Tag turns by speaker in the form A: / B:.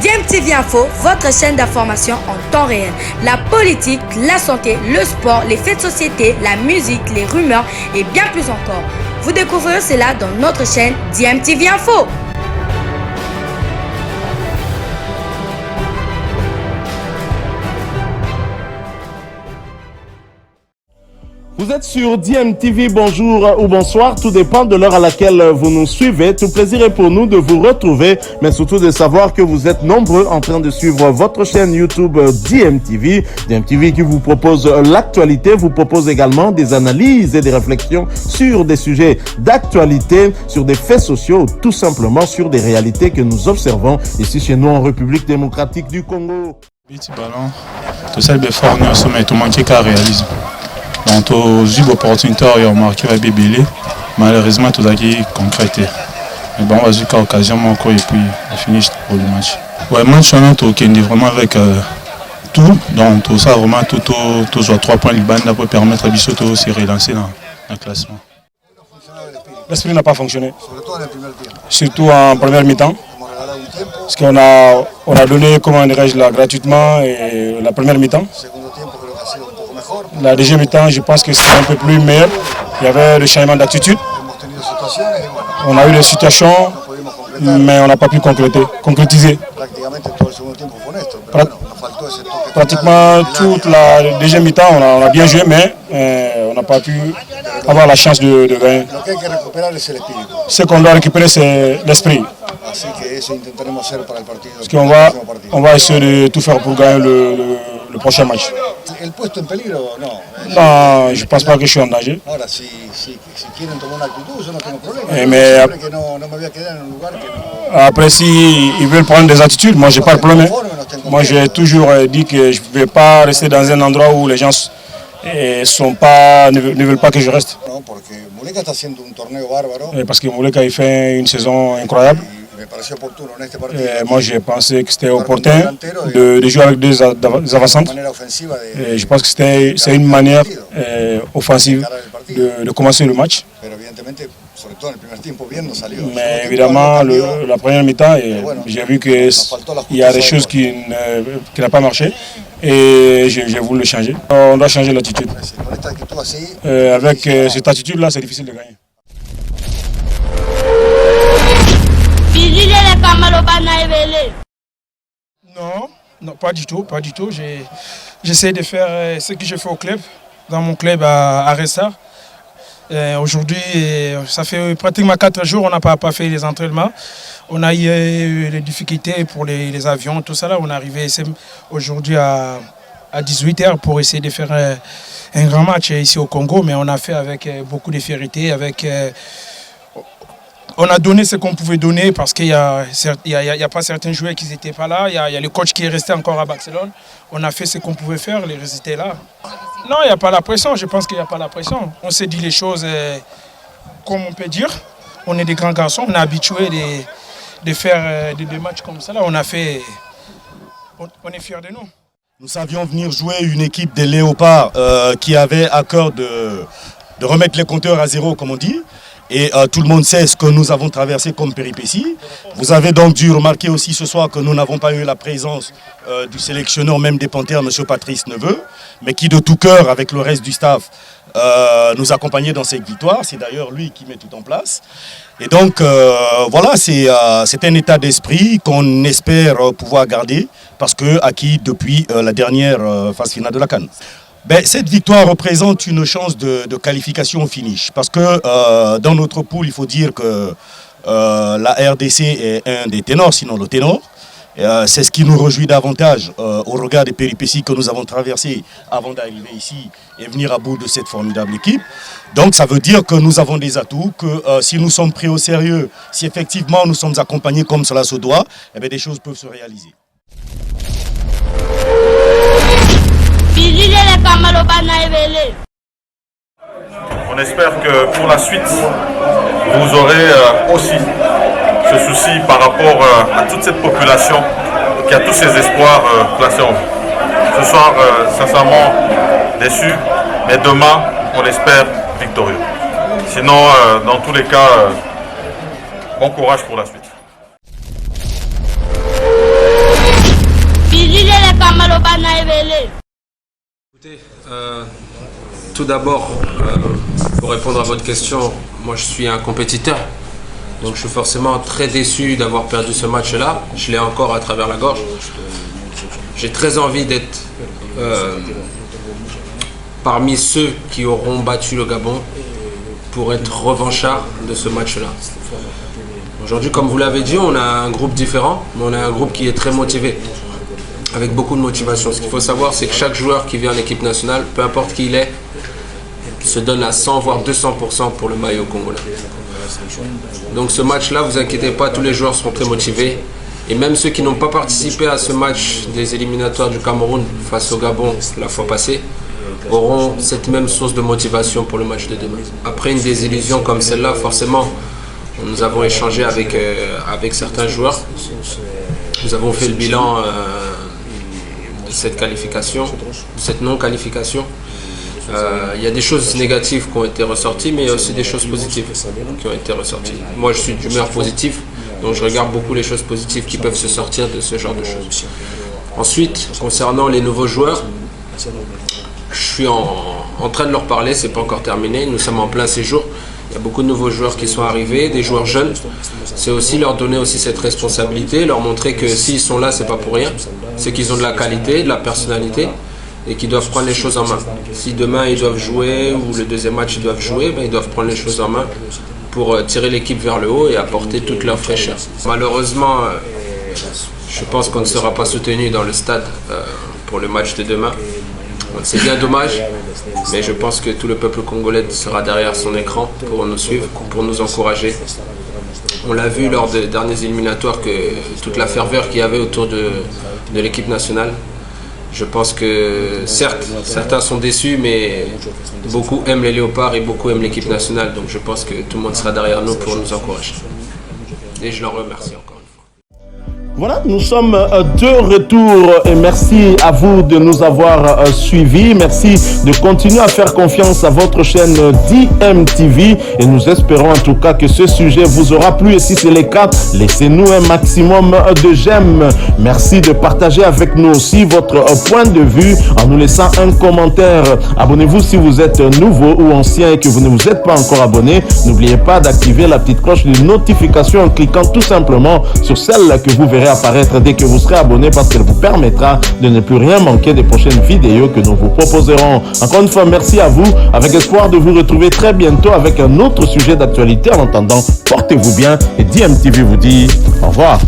A: DMTV Info, votre chaîne d'information en temps réel. La politique, la santé, le sport, les faits de société, la musique, les rumeurs et bien plus encore. Vous découvrirez cela dans notre chaîne DMTV Info.
B: Vous êtes sur DMTV, bonjour ou bonsoir, tout dépend de l'heure à laquelle vous nous suivez. Tout plaisir est pour nous de vous retrouver, mais surtout de savoir que vous êtes nombreux en train de suivre votre chaîne YouTube DMTV. DMTV qui vous propose l'actualité, vous propose également des analyses et des réflexions sur des sujets d'actualité, sur des faits sociaux, tout simplement sur des réalités que nous observons ici chez nous en République démocratique du Congo.
C: Ballon, tout ça est fort, nous sommes tout le monde qui réalise. Donc, aux opportunités, on a marqué la Bébélé. Malheureusement, tout ça qui est concrété. Mais bon, on va jouer qu'à l'occasion, encore et puis on finit pour le match. Ouais, le match, on est vraiment avec tout. Donc, tout ça, vraiment, tout soit 3 points Liban pour permettre à Bissot de se relancer dans le classement.
D: L'esprit n'a pas fonctionné. Surtout en première mi-temps. Parce qu'on a donné, comment dirais-je, là, gratuitement et la première mi-temps. La deuxième mi-temps, je pense que c'est un peu plus meilleur. Il y avait le changement d'attitude. On a eu des situations, mais on n'a pas pu concrétiser. Pratiquement toute la deuxième mi-temps, on a bien joué, mais on n'a pas pu avoir la chance de gagner. Ce qu'on doit récupérer, c'est l'esprit. Parce qu'on va essayer de tout faire pour gagner le prochain match. Non, je ne pense pas que je suis en danger. Mais après, s'ils veulent prendre des attitudes, moi, je n'ai pas de problème. Moi, j'ai toujours dit que je ne vais pas rester dans un endroit où les gens ne veulent pas que je reste. Parce que Muleka il fait une saison incroyable. Moi, j'ai pensé que c'était opportun de jouer avec des avancantes. Je pense que c'est une manière offensive de commencer le match. Mais évidemment, la première mi-temps, j'ai vu qu'il y a des choses qui n'ont pas marché et j'ai voulu le changer. On doit changer l'attitude. Avec cette attitude-là, c'est difficile de gagner. Non, pas du tout. J'essaie de faire ce que je fais au club, dans mon club à Ressa. Aujourd'hui, ça fait pratiquement 4 jours, on n'a pas fait les entraînements. On a eu des difficultés pour les avions, tout ça là. On est arrivé aujourd'hui à 18h pour essayer de faire un grand match ici au Congo, mais on a fait avec beaucoup de fierté, on a donné ce qu'on pouvait donner parce qu'il n'y a pas certains joueurs qui n'étaient pas là. Il y a le coach qui est resté encore à Barcelone. On a fait ce qu'on pouvait faire, les résultats là. Non, il n'y a pas la pression. Je pense qu'il n'y a pas la pression. On s'est dit les choses comme on peut dire. On est des grands garçons. On est habitués de faire des matchs comme ça. Là, on est fiers de nous.
E: Nous savions venir jouer une équipe des Léopards qui avait à cœur de remettre les compteurs à zéro, comme on dit. Et tout le monde sait ce que nous avons traversé comme péripéties. Vous avez donc dû remarquer aussi ce soir que nous n'avons pas eu la présence du sélectionneur, même des Panthères, M. Patrice Neveu, mais qui de tout cœur, avec le reste du staff, nous accompagnait dans cette victoire. C'est d'ailleurs lui qui met tout en place. Et donc, voilà, c'est un état d'esprit qu'on espère pouvoir garder, parce que acquis depuis la dernière phase finale de la CAN. Cette victoire représente une chance de qualification au finish. Parce que dans notre poule, il faut dire que la RDC est un des ténors, sinon le ténor. C'est ce qui nous réjouit davantage au regard des péripéties que nous avons traversées avant d'arriver ici et venir à bout de cette formidable équipe. Donc ça veut dire que nous avons des atouts, que si nous sommes pris au sérieux, si effectivement nous sommes accompagnés comme cela se doit, des choses peuvent se réaliser.
F: On espère que pour la suite, vous aurez aussi ce souci par rapport à toute cette population qui a tous ses espoirs placés en vous. Ce soir, sincèrement déçu, mais demain, on l'espère victorieux. Sinon, dans tous les cas, bon courage pour la suite.
G: tout d'abord, pour répondre à votre question, moi je suis un compétiteur. Donc je suis forcément très déçu d'avoir perdu ce match-là. Je l'ai encore à travers la gorge. J'ai très envie d'être parmi ceux qui auront battu le Gabon pour être revanchard de ce match-là. Aujourd'hui, comme vous l'avez dit, on a un groupe différent, mais on a un groupe qui est très motivé, avec beaucoup de motivation. Ce qu'il faut savoir, c'est que chaque joueur qui vient en équipe nationale, peu importe qui il est, se donne à 100 voire 200% pour le maillot congolais. Donc ce match-là, vous inquiétez pas, tous les joueurs seront très motivés. Et même ceux qui n'ont pas participé à ce match des éliminatoires du Cameroun face au Gabon la fois passée, auront cette même source de motivation pour le match de demain. Après une désillusion comme celle-là, forcément, nous avons échangé avec certains joueurs. Nous avons fait le bilan de cette qualification, de cette non-qualification. Il y a des choses négatives qui ont été ressorties, mais il y a aussi des choses positives qui ont été ressorties. Moi, je suis d'humeur positive, donc je regarde beaucoup les choses positives qui peuvent se sortir de ce genre de choses. Ensuite, concernant les nouveaux joueurs, je suis en train de leur parler, c'est pas encore terminé, nous sommes en plein séjour. Il y a beaucoup de nouveaux joueurs qui sont arrivés, des joueurs jeunes. C'est aussi leur donner aussi cette responsabilité, leur montrer que s'ils sont là, c'est pas pour rien. C'est qu'ils ont de la qualité, de la personnalité et qu'ils doivent prendre les choses en main. Si demain ils doivent jouer ou le deuxième match ils doivent jouer, ben, ils doivent prendre les choses en main pour tirer l'équipe vers le haut et apporter toute leur fraîcheur. Malheureusement, je pense qu'on ne sera pas soutenu dans le stade pour le match de demain. C'est bien dommage, mais je pense que tout le peuple congolais sera derrière son écran pour nous suivre, pour nous encourager. On l'a vu lors des derniers éliminatoires, que toute la ferveur qu'il y avait autour de l'équipe nationale. Je pense que certes, certains sont déçus, mais beaucoup aiment les Léopards et beaucoup aiment l'équipe nationale. Donc je pense que tout le monde sera derrière nous pour nous encourager. Et je leur remercie encore.
B: Voilà, nous sommes de retour et merci à vous de nous avoir suivis. Merci de continuer à faire confiance à votre chaîne DMTV et nous espérons en tout cas que ce sujet vous aura plu et si c'est le cas, laissez-nous un maximum de j'aime. Merci de partager avec nous aussi votre point de vue en nous laissant un commentaire. Abonnez-vous si vous êtes nouveau ou ancien et que vous ne vous êtes pas encore abonné. N'oubliez pas d'activer la petite cloche de notification en cliquant tout simplement sur celle que vous verrez apparaître dès que vous serez abonné parce qu'elle vous permettra de ne plus rien manquer des prochaines vidéos que nous vous proposerons. Encore une fois, merci à vous, avec espoir de vous retrouver très bientôt avec un autre sujet d'actualité. En attendant, portez-vous bien et DMTV vous dit au revoir.